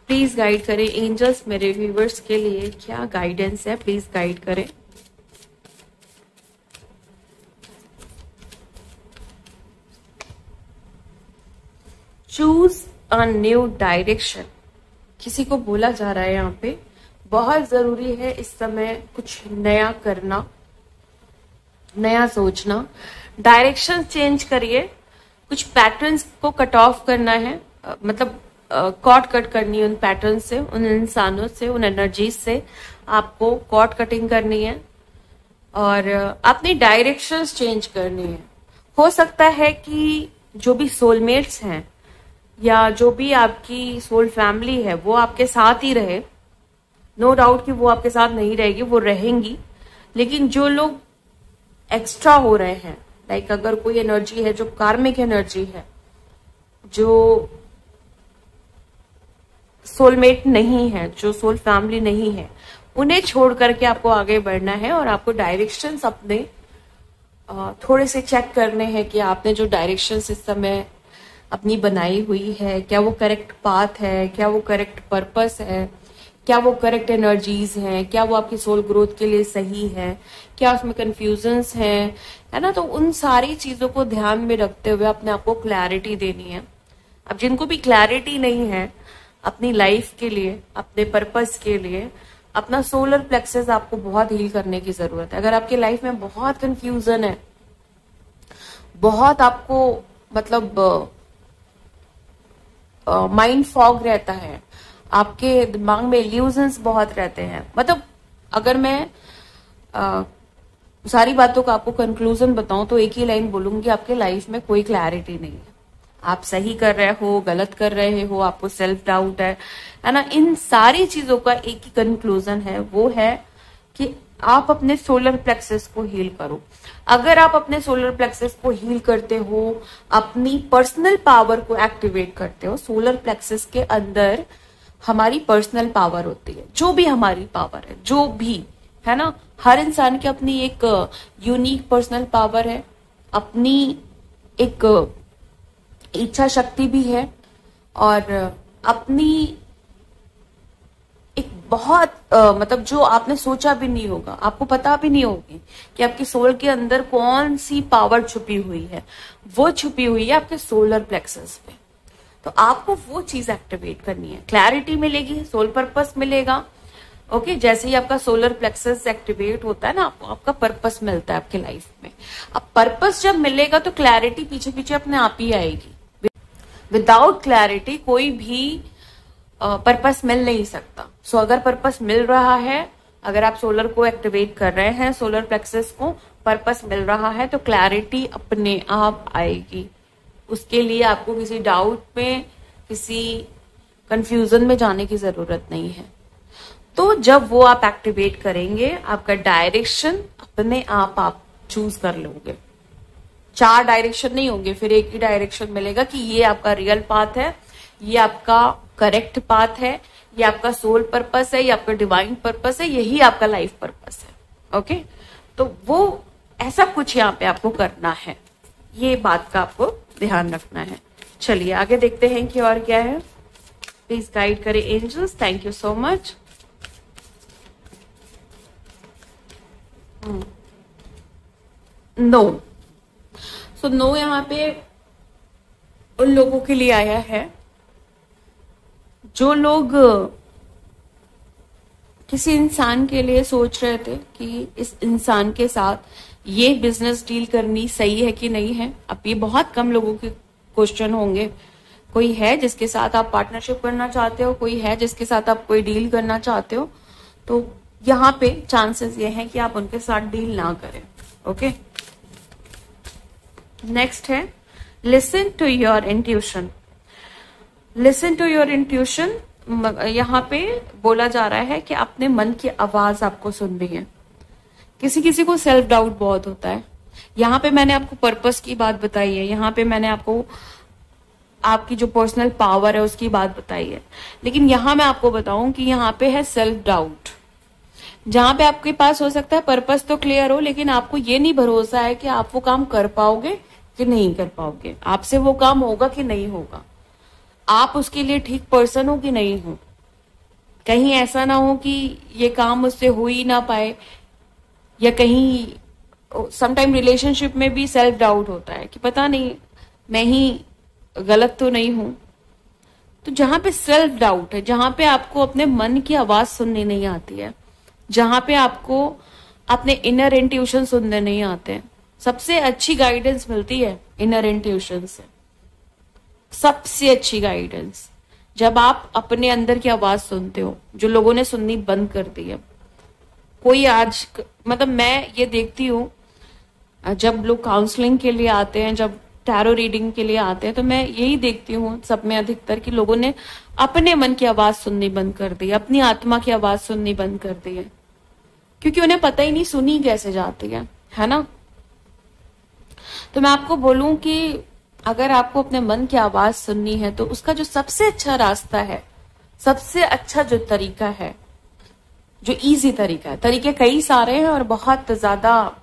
प्लीज गाइड करें एंजल्स, मेरे व्यूवर्स के लिए क्या गाइडेंस है, प्लीज गाइड करें। चूज अ न्यू डायरेक्शन, किसी को बोला जा रहा है यहाँ पे बहुत जरूरी है इस समय कुछ नया करना, नया सोचना, डायरेक्शन चेंज करिए, कुछ पैटर्न्स को कट ऑफ करना है, मतलब कॉट कट करनी है उन पैटर्न से, उन इंसानों से, उन एनर्जीज से आपको कॉट कटिंग करनी है और अपनी डायरेक्शंस चेंज करनी है। हो सकता है कि जो भी सोलमेट्स हैं या जो भी आपकी सोल फैमिली है वो आपके साथ ही रहे, नो डाउट कि वो आपके साथ नहीं रहेगी, वो रहेंगी, लेकिन जो लोग एक्स्ट्रा हो रहे हैं, लाइक अगर कोई एनर्जी है जो कार्मिक एनर्जी है, जो सोलमेट नहीं है, जो सोल फैमिली नहीं है, उन्हें छोड़ करके आपको आगे बढ़ना है और आपको डायरेक्शंस अपने थोड़े से चेक करने हैं कि आपने जो डायरेक्शंस इस समय अपनी बनाई हुई है क्या वो करेक्ट पाथ है, क्या वो करेक्ट पर्पस है, क्या वो करेक्ट एनर्जीज हैं, क्या वो आपकी सोल ग्रोथ के लिए सही है, क्या उसमें कंफ्यूजन्स हैं, है ना। तो उन सारी चीजों को ध्यान में रखते हुए अपने आप को क्लैरिटी देनी है। अब जिनको भी क्लैरिटी नहीं है अपनी लाइफ के लिए, अपने पर्पस के लिए, अपना सोलर प्लेक्सस आपको बहुत हील करने की जरूरत है। अगर आपकी लाइफ में बहुत कंफ्यूजन है, बहुत आपको मतलब माइंड फॉग रहता है, आपके दिमाग में इल्यूजन्स बहुत रहते हैं, मतलब अगर मैं सारी बातों का आपको कंक्लूजन बताऊं तो एक ही लाइन बोलूंगी, आपके लाइफ में कोई क्लैरिटी नहीं है। आप सही कर रहे हो, गलत कर रहे हो, आपको सेल्फ डाउट है ना। इन सारी चीजों का एक ही कंक्लूजन है, वो है कि आप अपने सोलर प्लेक्सस को हील करो। अगर आप अपने सोलर प्लेक्सस को हील करते हो, अपनी पर्सनल पावर को एक्टिवेट करते हो, सोलर प्लेक्सस के अंदर हमारी पर्सनल पावर होती है, जो भी हमारी पावर है, जो भी है ना, हर इंसान की अपनी एक यूनिक पर्सनल पावर है, अपनी एक इच्छा शक्ति भी है और अपनी एक बहुत मतलब जो आपने सोचा भी नहीं होगा, आपको पता भी नहीं होगी कि आपकी सोल के अंदर कौन सी पावर छुपी हुई है, वो छुपी हुई है आपके सोलर प्लेक्सस पे। तो आपको वो चीज एक्टिवेट करनी है, क्लैरिटी मिलेगी, सोल पर्पस मिलेगा। ओके, जैसे ही आपका सोलर प्लेक्सस एक्टिवेट होता है ना, आपको आपका पर्पस मिलता है आपके लाइफ में। अब पर्पस जब मिलेगा तो क्लैरिटी पीछे पीछे अपने आप ही आएगी। विदाउट क्लैरिटी कोई भी पर्पस मिल नहीं सकता। सो अगर पर्पस मिल रहा है, अगर आप सोलर को एक्टिवेट कर रहे हैं, सोलर प्लेक्सस को पर्पस मिल रहा है, तो क्लैरिटी अपने आप आएगी। उसके लिए आपको किसी डाउट में, किसी कंफ्यूजन में जाने की जरूरत नहीं है। तो जब वो आप एक्टिवेट करेंगे, आपका डायरेक्शन अपने आप चूज कर लोगे। 4 डायरेक्शन नहीं होंगे, फिर एक ही डायरेक्शन मिलेगा कि ये आपका रियल पाथ है, ये आपका करेक्ट पाथ है, ये आपका सोल पर्पस है, ये आपका डिवाइन पर्पस है, यही आपका लाइफ पर्पस है। ओके, तो वो ऐसा कुछ यहाँ पे आपको करना है, ये बात का आपको ध्यान रखना है। चलिए आगे देखते हैं कि और क्या है। प्लीज गाइड करें angels, thank you so much. No, so no यहाँ पे उन लोगों के लिए आया है जो लोग किसी इंसान के लिए सोच रहे थे कि इस इंसान के साथ ये बिजनेस डील करनी सही है कि नहीं है। अब ये बहुत कम लोगों के क्वेश्चन होंगे। कोई है जिसके साथ आप पार्टनरशिप करना चाहते हो, कोई है जिसके साथ आप कोई डील करना चाहते हो, तो यहाँ पे चांसेस ये हैं कि आप उनके साथ डील ना करें। ओके, नेक्स्ट है listen to your intuition. Listen to your intuition, यहाँ पे बोला जा रहा है कि अपने मन की आवाज आपको सुननी है। किसी किसी को सेल्फ डाउट बहुत होता है। यहाँ पे मैंने आपको पर्पस की बात बताई है, यहाँ पे मैंने आपको आपकी जो पर्सनल पावर है उसकी बात बताई है, लेकिन यहाँ मैं आपको बताऊं कि यहाँ पे है सेल्फ डाउट। जहां पे आपके पास हो सकता है पर्पस तो क्लियर हो, लेकिन आपको ये नहीं भरोसा है कि आप वो काम कर पाओगे कि नहीं कर पाओगे, आपसे वो काम होगा कि नहीं होगा, आप उसके लिए ठीक पर्सन हो कि नहीं हो। कहीं ऐसा ना हो कि ये काम मुझसे हो ही ना पाए, या कहीं समटाइम रिलेशनशिप में भी सेल्फ डाउट होता है कि पता नहीं मैं ही गलत तो नहीं हूं। तो जहां पे सेल्फ डाउट है, जहां पे आपको अपने मन की आवाज सुननी नहीं आती है, जहां पे आपको अपने इनर इंट्यूशन सुनने नहीं आते हैं, सबसे अच्छी गाइडेंस मिलती है इनर इंट्यूशन से। सबसे अच्छी गाइडेंस जब आप अपने अंदर की आवाज सुनते हो, जो लोगों ने सुननी बंद कर दी है। कोई आज मतलब मैं ये देखती हूँ जब लोग काउंसलिंग के लिए आते हैं, जब टैरो रीडिंग के लिए आते हैं, तो मैं यही देखती हूँ सब में अधिकतर कि लोगों ने अपने मन की आवाज सुननी बंद कर दी, अपनी आत्मा की आवाज सुननी बंद कर दी है, क्योंकि उन्हें पता ही नहीं सुनी कैसे जाती है ना। तो मैं आपको बोलूं कि अगर आपको अपने मन की आवाज सुननी है तो उसका जो सबसे अच्छा रास्ता है, सबसे अच्छा जो तरीका है, जो इजी तरीका है, तरीके कई सारे हैं और बहुत ज्यादा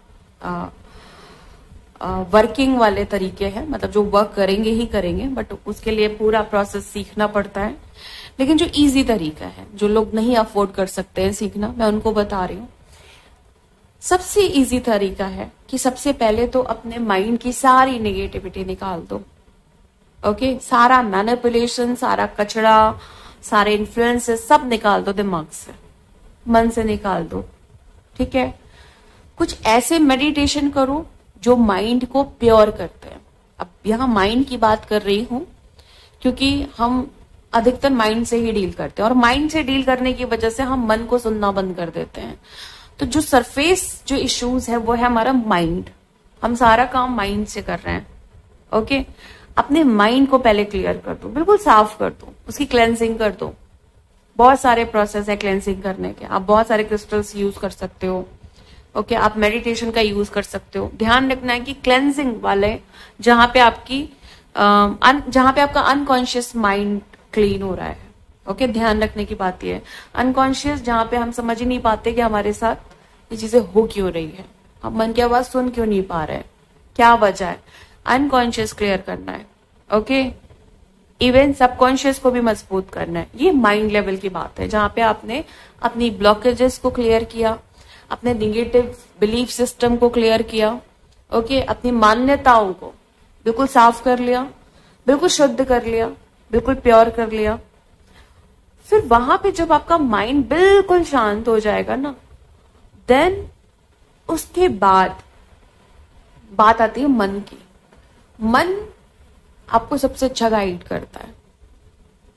वर्किंग वाले तरीके हैं, मतलब जो वर्क करेंगे ही करेंगे, बट उसके लिए पूरा प्रोसेस सीखना पड़ता है। लेकिन जो इजी तरीका है, जो लोग नहीं अफोर्ड कर सकते हैं सीखना, मैं उनको बता रही हूँ। सबसे इजी तरीका है कि सबसे पहले तो अपने माइंड की सारी नेगेटिविटी निकाल दो। ओके, सारा मैनिपुलेशन, सारा कचरा, सारे इन्फ्लुएंसेस सब निकाल दो दिमाग से, मन से निकाल दो। ठीक है, कुछ ऐसे मेडिटेशन करो जो माइंड को प्योर करते हैं। अब यहां माइंड की बात कर रही हूं क्योंकि हम अधिकतर माइंड से ही डील करते हैं, और माइंड से डील करने की वजह से हम मन को सुनना बंद कर देते हैं। तो जो सरफेस जो इश्यूज है वो है हमारा माइंड। हम सारा काम माइंड से कर रहे हैं। ओके, अपने माइंड को पहले क्लियर कर दो, बिल्कुल साफ कर दो, उसकी क्लेंजिंग कर दो। बहुत सारे प्रोसेस है क्लेंजिंग करने के, आप बहुत सारे क्रिस्टल्स यूज कर सकते हो। ओके, आप मेडिटेशन का यूज कर सकते हो। ध्यान रखना है कि क्लेंजिंग वाले जहां पे आपका अनकॉन्शियस माइंड क्लीन हो रहा है। ओके, ध्यान रखने की बात यह है, अनकॉन्शियस जहां पे हम समझ ही नहीं पाते कि हमारे साथ ये चीजें हो क्यों रही है, हम मन की आवाज सुन क्यों नहीं पा रहे हैं, क्या वजह है, अनकॉन्शियस क्लियर करना है। ओके, इवन सबकॉन्शियस को भी मजबूत करना है। ये माइंड लेवल की बात है, जहां पे आपने अपनी ब्लॉकेजेस को क्लियर किया, अपने निगेटिव बिलीफ सिस्टम को क्लियर किया। ओके, अपनी मान्यताओं को बिल्कुल साफ कर लिया, बिल्कुल शुद्ध कर लिया, बिल्कुल प्योर कर लिया। फिर वहां पे जब आपका माइंड बिल्कुल शांत हो जाएगा ना, देन उसके बाद बात आती है मन की। मन आपको सबसे अच्छा गाइड करता है।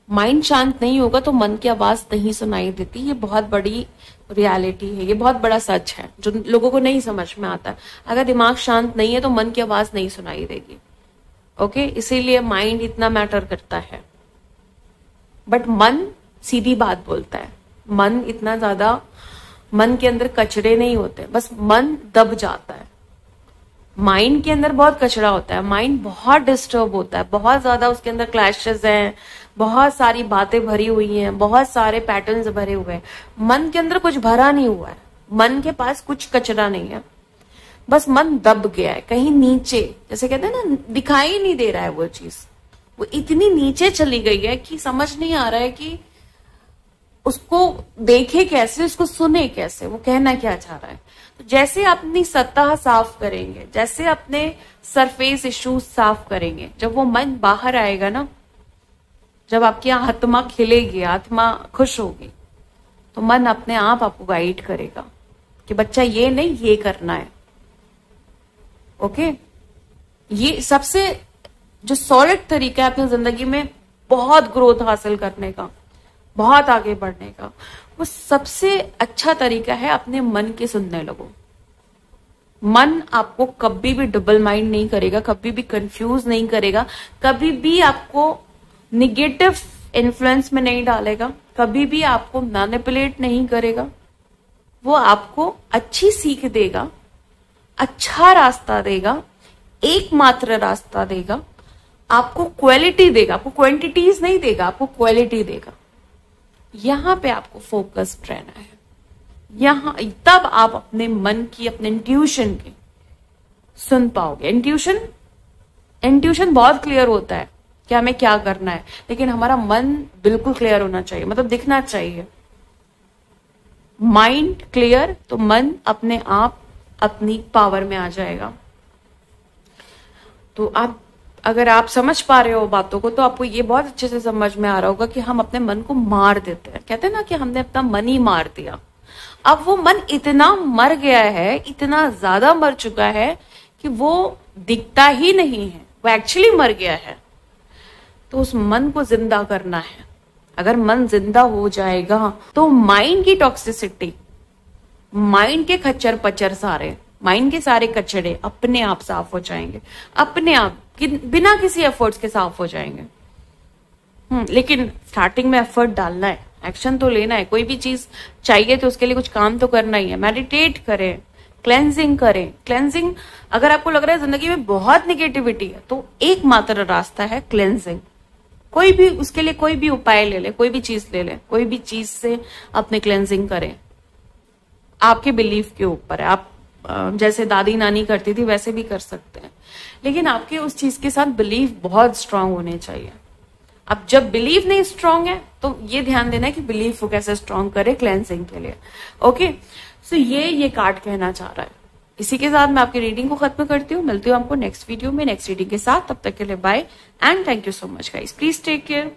माइंड शांत नहीं होगा तो मन की आवाज नहीं सुनाई देती। ये बहुत बड़ी रियलिटी है, ये बहुत बड़ा सच है जो लोगों को नहीं समझ में आता है। अगर दिमाग शांत नहीं है तो मन की आवाज नहीं सुनाई देगी। ओके, इसीलिए माइंड इतना मैटर करता है। बट मन सीधी बात बोलता है, मन इतना ज्यादा, मन के अंदर कचरे नहीं होते, बस मन दब जाता है। माइंड के अंदर बहुत कचरा होता है, माइंड बहुत डिस्टर्ब होता है, बहुत ज्यादा उसके अंदर क्लैशेस हैं, बहुत सारी बातें भरी हुई हैं, बहुत सारे पैटर्न्स भरे हुए हैं। मन के अंदर कुछ भरा नहीं हुआ है, मन के पास कुछ कचरा नहीं है, बस मन दब गया है कहीं नीचे, जैसे कहते हैं ना, दिखाई नहीं दे रहा है वो चीज, वो इतनी नीचे चली गई है कि समझ नहीं आ रहा है कि उसको देखे कैसे, उसको सुने कैसे, वो कहना क्या चाह रहा है। तो जैसे अपनी सतह साफ करेंगे, जैसे अपने सरफेस इश्यूज साफ करेंगे, जब वो मन बाहर आएगा ना, जब आपकी आत्मा खिलेगी, आत्मा खुश होगी, तो मन अपने आप आपको गाइड करेगा कि बच्चा ये नहीं, ये करना है। ओके, ये सबसे जो सॉलिड तरीका है अपनी जिंदगी में बहुत ग्रोथ हासिल करने का, बहुत आगे बढ़ने का, वो सबसे अच्छा तरीका है अपने मन की सुनने लगो। मन आपको कभी भी डबल माइंड नहीं करेगा, कभी भी कंफ्यूज नहीं करेगा, कभी भी आपको निगेटिव इन्फ्लुएंस में नहीं डालेगा, कभी भी आपको मैनिपुलेट नहीं करेगा। वो आपको अच्छी सीख देगा, अच्छा रास्ता देगा, एकमात्र रास्ता देगा, आपको क्वालिटी देगा, आपको क्वांटिटीज नहीं देगा, आपको क्वालिटी देगा। यहां पे आपको फोकस्ड रहना है, यहां तब आप अपने मन की, अपने इंट्यूशन की सुन पाओगे। इंट्यूशन बहुत क्लियर होता है कि हमें क्या करना है, लेकिन हमारा मन बिल्कुल क्लियर होना चाहिए, मतलब दिखना चाहिए। माइंड क्लियर तो मन अपने आप अपनी पावर में आ जाएगा। तो आप, अगर आप समझ पा रहे हो बातों को, तो आपको ये बहुत अच्छे से समझ में आ रहा होगा कि हम अपने मन को मार देते हैं। कहते हैं ना कि हमने अपना मन ही मार दिया। अब वो मन इतना मर गया है, इतना ज्यादा मर चुका है कि वो दिखता ही नहीं है, वो एक्चुअली मर गया है। तो उस मन को जिंदा करना है। अगर मन जिंदा हो जाएगा तो माइंड की टॉक्सिसिटी, माइंड के खच्चर पच्चर सारे, माइंड के सारे कचड़े अपने आप साफ हो जाएंगे, अपने आप बिना किसी एफर्ट्स के साफ हो जाएंगे। लेकिन स्टार्टिंग में एफर्ट डालना है, एक्शन तो लेना है। कोई भी चीज चाहिए तो उसके लिए कुछ काम तो करना ही है। मेडिटेट करें, क्लेंजिंग करें। क्लेंजिंग, अगर आपको लग रहा है जिंदगी में बहुत निगेटिविटी है, तो एकमात्र रास्ता है क्लेंजिंग। कोई भी उसके लिए कोई भी उपाय ले ले, कोई भी चीज ले ले, कोई भी चीज से अपने क्लेंजिंग करें। आपके बिलीफ के ऊपर है, आप जैसे दादी नानी करती थी वैसे भी कर सकते हैं, लेकिन आपके उस चीज के साथ बिलीफ बहुत स्ट्रांग होने चाहिए। अब जब बिलीफ नहीं स्ट्रांग है तो ये ध्यान देना है कि बिलीफ को कैसे स्ट्रांग करे क्लेंजिंग के लिए। ओके, सो ये कार्ड कहना चाह रहा है। इसी के साथ मैं आपकी रीडिंग को खत्म करती हूँ। मिलती हूँ आपको नेक्स्ट वीडियो में नेक्स्ट रीडिंग के साथ। तब तक के लिए bye and thank you so much guys. Please take care.